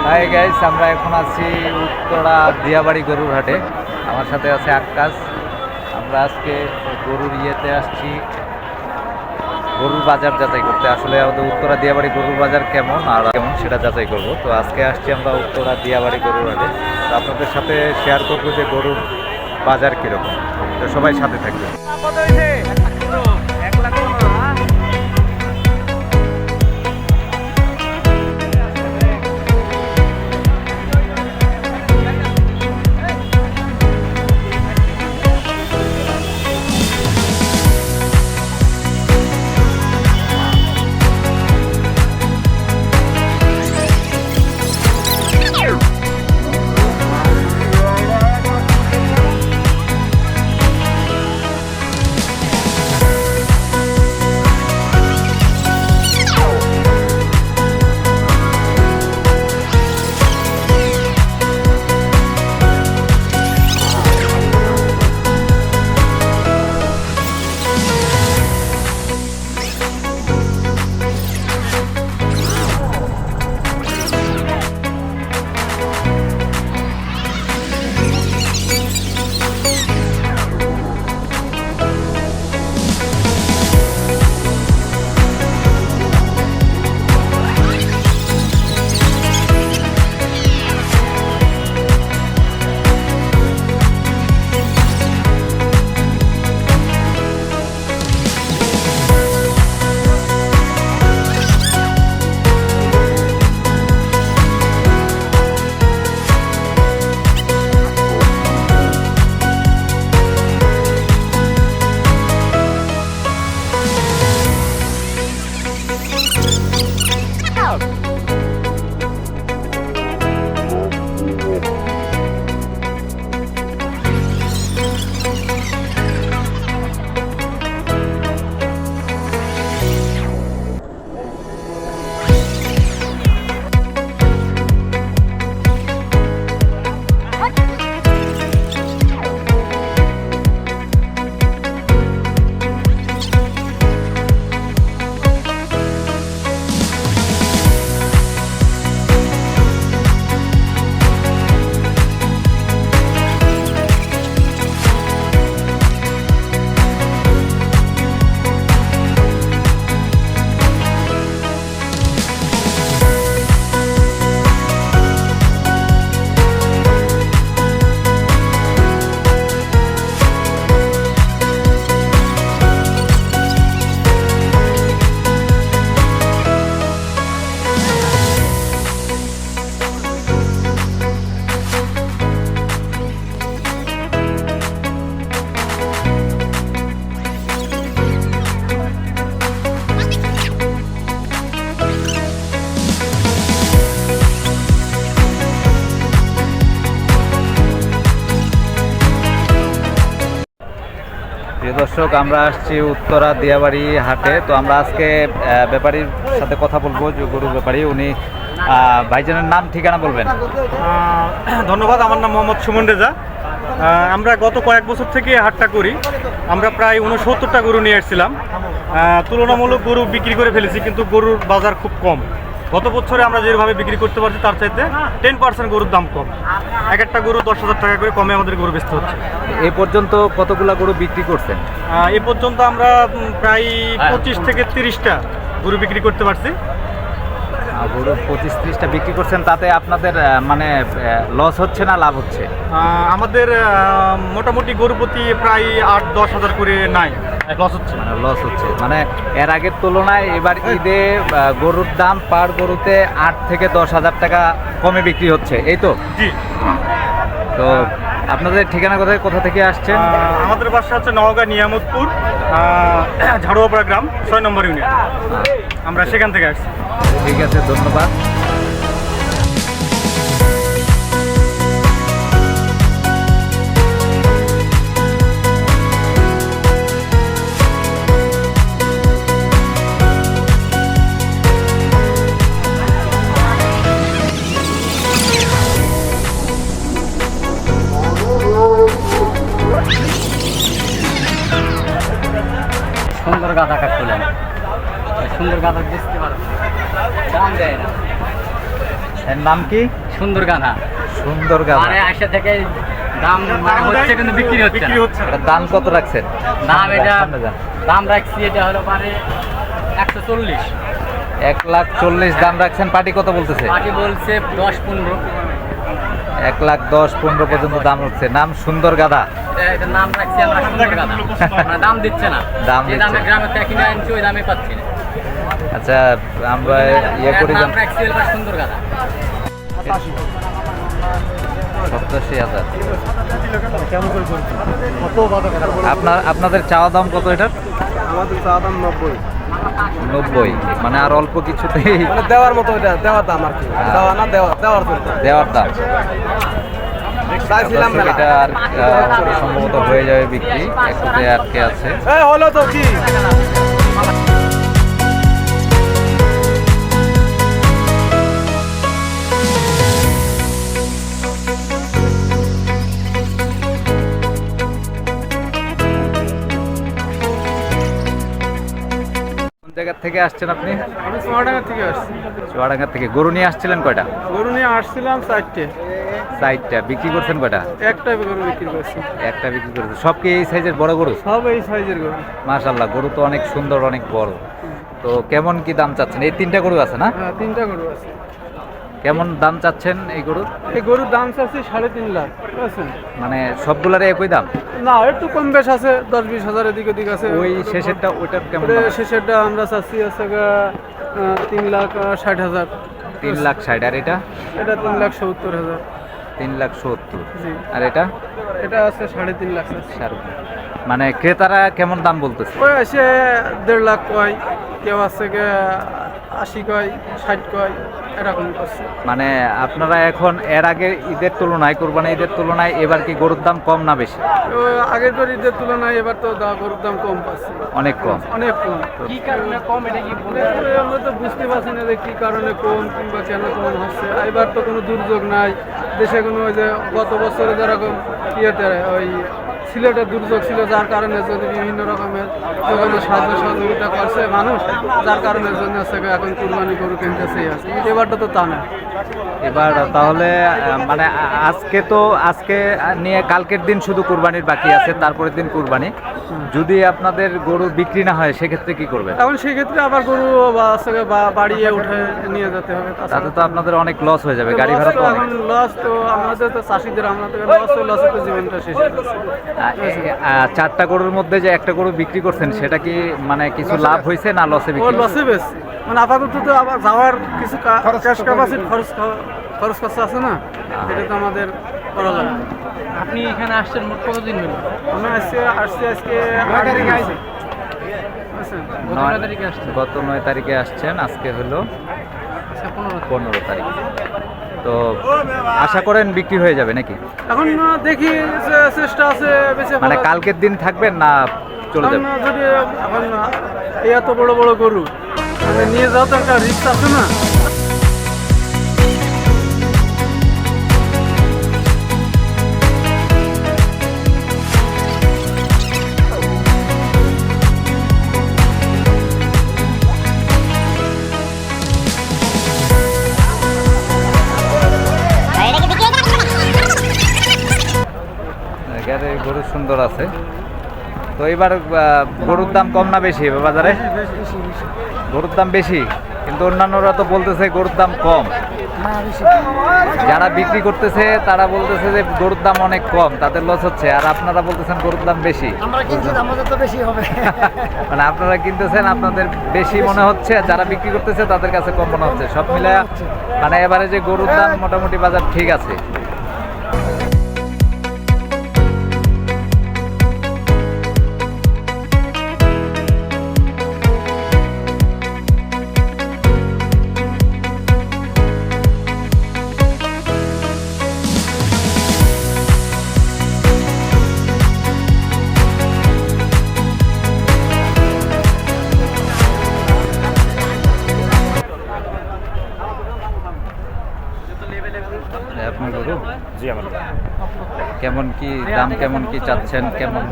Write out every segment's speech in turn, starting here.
Hi guys, আমরা এখন আছি উত্তরা দিয়াবাড়ি গরুর হাটে। আমার সাথে আছে আকাশ। আমরা আজকে গরুর ইয়েতে আসছি, গরুর বাজার যাচাই করতে। আসলে আমাদের উত্তরা দিয়াবাড়ি গরুর বাজার কেমন আর কেমন সেটা যাচাই করব। তো আজকে আসছি আমরা উত্তরা দিয়াবাড়ি গরুর হাটে। তো আপনাদের সাথে শেয়ার করবো যে গরুর বাজার কীরকম। তো সবাই সাথে থাকবে। প্রিয় দর্শক, আমরা আসছি উত্তরা দিয়াবাড়ি হাটে। তো আমরা আজকে ব্যাপারীর সাথে কথা বলবো, যে গরুর ব্যাপারী। উনি ভাইজানের নাম ঠিকানা বলবেন। ধন্যবাদ। আমার নাম মোহাম্মদ সুমন রেজা। আমরা গত কয়েক বছর থেকে হাটটা করি। আমরা প্রায় 69টা গরু নিয়ে এসেছিলাম। তুলনামূলক গরু বিক্রি করে ফেলেছি, কিন্তু গরুর বাজার খুব কম। গত বছরে আমরা যেভাবে বিক্রি করতে পারছি তার চাইতে 10% গরুর দাম কম। এক একটা গরু 10,000 টাকা করে কমে আমাদের গরু বেচতে হচ্ছে। এই পর্যন্ত কতগুলা গরু বিক্রি করছেন? এ পর্যন্ত আমরা প্রায় 25 থেকে 30টা গরু বিক্রি করতে পারছি। গরু 25-30টা বিক্রি করছেন, তাতে আপনাদের মানে লস হচ্ছে না লাভ হচ্ছে? আমাদের মোটামুটি গরু প্রতি প্রায় 8-10 হাজার করে নাই লস হচ্ছে। লস হচ্ছে মানে এর আগের তুলনায় এবার ঈদে গরুর দাম পার গরুতে 8 থেকে 10 হাজার টাকা কমে বিক্রি হচ্ছে, এই তো? জি। তো আপনাদের ঠিকানা কোথায়, কোথা থেকে আসছেন? আমাদের বাসা হচ্ছে নওগাঁ নিয়ামতপুর, ঝাড়ুয়াপাড়া গ্রাম, 6 নম্বর ইউনিট। আমরা সেখান থেকে আসছি। ঠিক আছে, ধন্যবাদ। সুন্দর গাঁদা কাটছিলেন, সুন্দর গাঁদা বেচতে পারবে, দাম দেয় না। এর নাম কি? সুন্দর গাধা। সুন্দর গাধা। মানে আসা থেকে দাম মানে হচ্ছে কিন্তু বিক্রি হচ্ছে না। এটার দাম কত রাখছেন? দাম এটা সামনে যান। দাম রাখছি এটা হলো মানে 140। 1,40,000 দাম রাখছেন। পার্টি কত বলতেছে? বাকি বলছে 10-15। 1,10,15 পর্যন্ত দাম হচ্ছে। নাম সুন্দর গাধা। এটার নাম রাখছি আমরা সুন্দর গাধা। মানে দাম দিচ্ছে না। দাম যে দিচ্ছে দামে না। গ্রামে থেকে কিনে আনছি ওই দামে পাচ্ছি না। আচ্ছা, আমরা ইয়ে করি নাম রাখছি এবার সুন্দর গাধা। 87,000। আপনাদের চাওয়া দাম কত এটার? আমাদের চাওয়া দাম 90। 90, মানে আর অল্প কিছুতেই মানে দেওয়ার মতো, এটা দেওয়ার দাম আর কি, দেওয়া না দেওয়ার জন্য দেওয়ার দাম। চাইছিলাম দর্শক, মেলা। এটা আর সম্ভবত হয়ে যাবে বিক্রি, একসাথে আটকে আছে। এই হলো তো কি কোন জায়গা থেকে আসছেন আপনি? আমি সোনাডাঙ্গা থেকে আসছি। চুয়াডাঙ্গা থেকে। গরু নিয়ে আসছিলেন কয়টা? গরু নিয়ে আসছিলাম 4টে। 4টা। বিক্রি করছেন কয়টা? একটা গরু বিক্রি করছি। একটা বিক্রি করেছেন। সব কি এই সাইজের বড় গরু? সব এই সাইজের গরু। মাশাআল্লাহ, গরু তো অনেক সুন্দর, অনেক বড়। তো কেমন কি দাম চাচ্ছেন? এই 3টা গরু আছে না? হ্যাঁ, 3টা গরু আছে। কেমন দাম চাচ্ছেন এই গরুর? এই গরুর দাম চাচ্ছি 3.5 লাখ, বুঝছেন? মানে সবগুলার একই দাম? না, একটু কম বেশ আছে, 10-20 হাজারের দিকে দিক আছে। ওই শেষেরটা, ওইটার কেমন ওরে দাম? শেষেরটা আমরা চাচ্ছি আছে 3,60,000। 3,60,000। আর এটা? এটা 3,70,000। 3,70,000। জি। আর এটা? এটা আছে 3.5 লাখ চাচ্ছি। মানে ক্রেতারা কেমন দাম বলতেছে? ওই এসে 1.5 লাখ কয়, কেউ আছে 80 কয়, 60 কয়, এরকম করছে। মানে আপনারা এখন এর আগে ঈদের তুলনায়, কোরবানি ঈদের তুলনায় এবার কি গরুর দাম কম না বেশি? তো আগের বার ঈদের তুলনায় এবার তো গরুর দাম কম পাচ্ছি, অনেক কম। অনেক কম। কি কারণে কম এটা কি আমরা তো বুঝতে পারছি না যে কি কারণে কম কিংবা কেন কম হচ্ছে। এবার তো কোনো দুর্যোগ নাই দেশে, কোনো ওই যে গত বছরে যেরকম ইয়েতে ওই সিলেটের দুর্যোগ ছিল, যার কারণে যদি বিভিন্ন রকমের দোকানে সাহায্য সহযোগিতা করছে মানুষ, যার কারণের জন্য হচ্ছে এখন কুরবানি গরু কিনতেছেই আছে। কিন্তু এবারটা তো তা না। এবার তাহলে মানে আজকে নিয়ে কালকের দিন শুধু কুরবানির বাকি আছে, তারপরের দিন কুরবানি। যদি আপনাদের গরু বিক্রি না হয় সেক্ষেত্রে কি করবেন? এখন সেক্ষেত্রে আবার গরু বাড়িয়ে উঠে নিয়ে যেতে হবে। তাতে তো আপনাদের অনেক লস হয়ে যাবে, গাড়ি ভাড়া তো অনেক। এখন লস তো আমাদের তো চাষিদের, আমাদের লস তো জীবনটা শেষ হয়ে যাচ্ছে। 4টা গরুর মধ্যে যে একটা গরু বিক্রি করছেন, সেটা কি মানে কিছু লাভ হয়েছে না লসে ও বিক্রি? লসে বেশি, মানে আপাতত তো আবার যাওয়ার কিছু ক্যাশ ক্যাপাসিটি খরচ খরচা আছে না, এটা তো আমাদের করা লাগবে। আপনি এখানে আসছেন মোট কতদিন হলো? আমি আসছি আজকে 8 তারিখে আসছি। বুঝছেন? গত 9 তারিখে আসছেন, আজকে হলো 15 তারিখ। তো আশা করেন বিক্রি হয়ে যাবে নাকি? এখন দেখি যে চেষ্টা আছে বেঁচে মানে ফেলার। কালকের দিন থাকবেন না চলে এখন যাবেন? যদি এখন এই এত বড় বড় গরু মানে নিয়ে যাওয়া তো একটা রিস্ক আছে না। এখানে গরু সুন্দর আছে। তো এবার গরুর দাম কম না বেশি বাজারে? গরুর দাম বেশি, কিন্তু অন্যান্যরা তো বলতেছে গরুর দাম কম। যারা বিক্রি করতেছে তারা বলতেছে যে গরুর দাম অনেক কম, তাদের লস হচ্ছে। আর আপনারা বলতেছেন গরুর দাম বেশি। আমরা কিনছি, আমাদের তো বেশি হবে। মানে আপনারা কিনতেছেন, আপনাদের বেশি মনে হচ্ছে, যারা বিক্রি করতেছে তাদের কাছে কম মনে হচ্ছে। সব মিলে মানে এবারে যে গরুর দাম মোটামুটি বাজার ঠিক আছে। আপনার গরু? জি আমার কেমন কি দাম, কেমন কি চাচ্ছেন, কেমন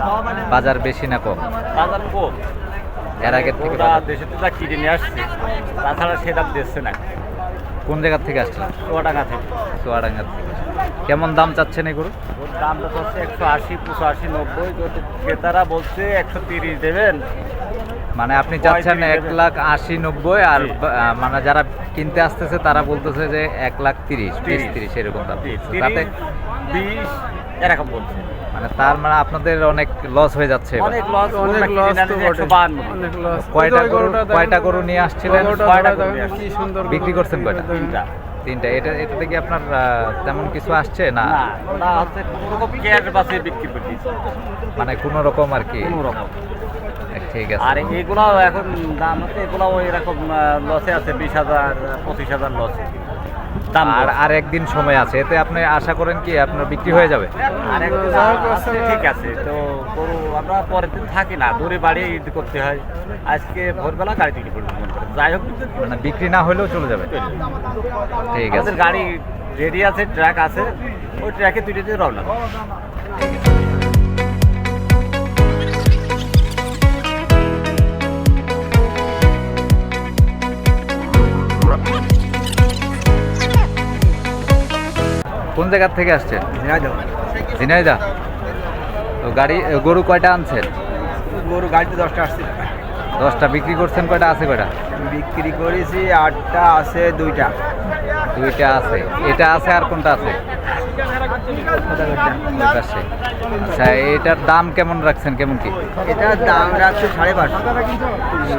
বাজার বেশি না কম বাজার কম, এর আগের থেকে? ওরা দেশে তো যা কিনে নিয়ে আসছে, তাছাড়া সে দাম দিচ্ছে না। কোন জায়গা থেকে আসছিলেন? চুয়াডাঙ্গা থেকে। চুয়াডাঙ্গা থেকে। কেমন দাম চাচ্ছেন এই গরু? ওর দামটা হচ্ছে 180, 85, 90, যদি ক্রেতারা বলছে 130 দেবেন। মানে আপনি চাচ্ছেন 1,80,90 আর মানে যারা কিনতে আসতেছে তারা বলতেছে যে 1,30,000, 30 এরকম দাম। 30, তাতে 20 এরকম বলছে। মানে তার মানে আপনাদের অনেক লস হয়ে যাচ্ছে এবার। অনেক লস, অনেক লস তো বটে। 152। অনেক লস। কয়টা গরু নিয়ে আসছিলেন? কয়টা গরু দেখেন কি সুন্দর বিক্রি করছেন কয়টা? তিনটা। তিনটা। এটাতে কি আপনার তেমন কিছু আসছে না? না, ওটা হচ্ছে কোনোরকম ক্যাশ বাসে বিক্রি করে দিয়েছে। মানে কোনো রকম আর কি। কোনোরকম। ঠিক আছে। আর এগুলাও এখন দাম হচ্ছে, এগুলাও এরকম লসে আছে, 20,000, 25,000 লসে দাম। আর একদিন সময় আছে, এতে আপনি আশা করেন কি আপনার বিক্রি হয়ে যাবে? আর একদিন আছে, ঠিক আছে। তো গরু আমরা পরের দিন থাকি না, দূরে বাড়ি ঈদ করতে হয়। আজকে ভোরবেলা গাড়ি থেকে পড়বে মনে করেন, যাই হোক মানে বিক্রি না হলেও চলে যাবে। ঠিক আছে। আমাদের গাড়ি রেডি আছে, ট্রাক আছে, ওই ট্রাকে দুইটাতে রওনা দেব। কোন জায়গা থেকে আসছেন? ঝিনাইদা। তো গরু কয়টা আনছেন? গরু গাড়িতে 10টা আসছে। 10টা। বিক্রি করছেন কয়টা? আছে কয়টা? বিক্রি করেছি 8টা, আছে 2টা। 2টা আছে। এটা আছে আর কোনটা আছে? ওই পাশে। আচ্ছা, এটার দাম কেমন রাখছেন? কেমন কি? এটার দাম রাখছে 5.5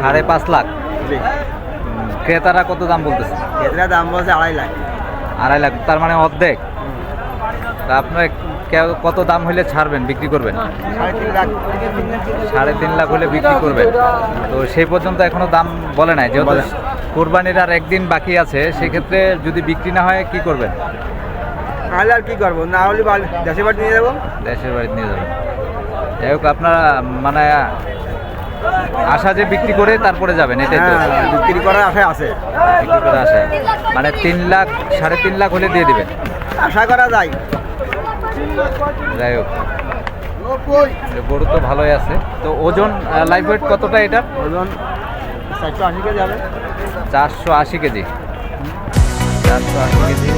5.5 লাখ। ক্রেতারা কত দাম বলতেছে? এটার দাম বলছে 2.5 লাখ। 2.5 লাখ, তার মানে অর্ধেক। তা আপনার কত দাম হলে ছাড়বেন, বিক্রি করবেন? 3.5 লাখ। 3.5 লাখ হলে বিক্রি করবেন। তো সেই পর্যন্ত এখনো দাম বলে নাই, যেহেতু কোরবানির আর একদিন বাকি আছে, সেক্ষেত্রে যদি বিক্রি না হয় কি করবেন? তাহলে আর কি করবো, না হলে দেশের বাড়ি নিয়ে যাবো। দেশের বাড়িতে নিয়ে যাবেন। যাই হোক, আপনারা মানে আশা যে বিক্রি করে তারপরে যাবেন, এটাই তো? বিক্রি করার আশায় আছে। বিক্রি করে আসে মানে 3 লাখ, 3.5 লাখ হলে দিয়ে দিবেন। আশা করা যায়। যাই হোক, গরু তো ভালোই আছে। তো ওজন, লাইভ ওয়েট কতটা এটার? ওজন 480 কেজি যাবে। 480 কেজি। 480 কেজি।